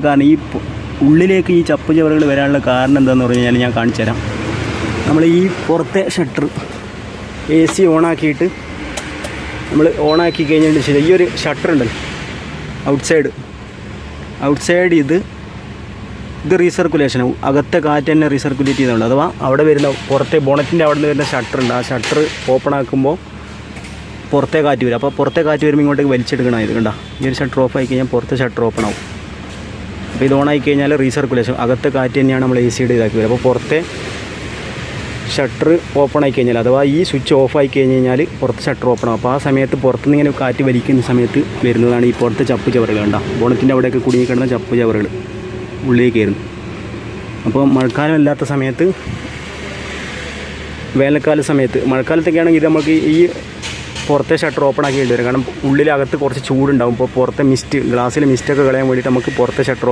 കാരണം ഈ ഉള്ളിലേക്ക് ഈ ചപ്പ് ചവറുകൾ വരാനുള്ള കാരണം എന്താണെന്ന് പറഞ്ഞു കഴിഞ്ഞാൽ ഞാൻ കാണിച്ചു തരാം. നമ്മൾ ഈ പുറത്തെ ഷട്ടർ AC ഓണാക്കിയിട്ട് നമ്മൾ ഓണാക്കി കഴിഞ്ഞതിന് ശേഷം ഈ ഒരു ഷട്ടർ ഉണ്ടല്ലോ ഔട്ട്സൈഡ് ഇത് റീസർക്കുലേഷൻ, അകത്തെ കാറ്റ് തന്നെ റീസർക്കുലേറ്റ് ചെയ്യുന്നുണ്ട്. അഥവാ അവിടെ വരുന്ന പുറത്തെ ബോണറ്റിൻ്റെ അവിടെ നിന്ന് വരുന്ന ഷട്ടറുണ്ട്, ആ ഷട്ടർ ഓപ്പൺ ആക്കുമ്പോൾ പുറത്തെ കാറ്റ് വരും. അപ്പോൾ പുറത്തെ കാറ്റ് വരുമ്പോൾ ഇങ്ങോട്ടേക്ക് വലിച്ചെടുക്കണം. ഇത് കണ്ടോ, ഈ ഒരു ഷട്ടർ ഓഫ് ആയി കഴിഞ്ഞാൽ പുറത്തെ ഷട്ടർ ഓപ്പൺ ആവും. അപ്പോൾ ഇത് ഓണായി കഴിഞ്ഞാൽ റീസർക്കുലേഷൻ, അകത്തെ കാറ്റ് തന്നെയാണ് നമ്മൾ AC ഇതാക്കി വരും. അപ്പോൾ പുറത്തെ ഷട്ടർ ഓപ്പൺ ആയി കഴിഞ്ഞാൽ, അഥവാ ഈ സ്വിച്ച് ഓഫ് ആയി കഴിഞ്ഞ് കഴിഞ്ഞാൽ പുറത്ത് ഷട്ടർ ഓപ്പൺ ആവും. അപ്പോൾ ആ സമയത്ത് പുറത്തുനിന്ന് ഇങ്ങനെ കാറ്റ് വലിക്കുന്ന സമയത്ത് വരുന്നതാണ് ഈ പുറത്തെ ചപ്പ് ചവറുകൾ. കണ്ടോ, ബോണറ്റിൻ്റെ അവിടെയൊക്കെ കുടുങ്ങിക്കിടന്ന ചപ്പ് ചവറുകൾ ഉള്ളിലേക്ക് കയറുന്നു. അപ്പോൾ മഴക്കാലം അല്ലാത്ത സമയത്ത്, വേനൽക്കാല സമയത്ത്, മഴക്കാലത്തൊക്കെ ആണെങ്കിൽ ഇത് നമുക്ക് ഈ പുറത്തെ ഷട്ടർ ഓപ്പൺ ആക്കി വരും. കാരണം ഉള്ളിലകത്ത് കുറച്ച് ചൂടുണ്ടാവും. ഇപ്പോൾ പുറത്തെ ഗ്ലാസ്സിലെ മിസ്റ്റൊക്കെ കളയാൻ വേണ്ടിയിട്ട് നമുക്ക് പുറത്തെ ഷട്ടർ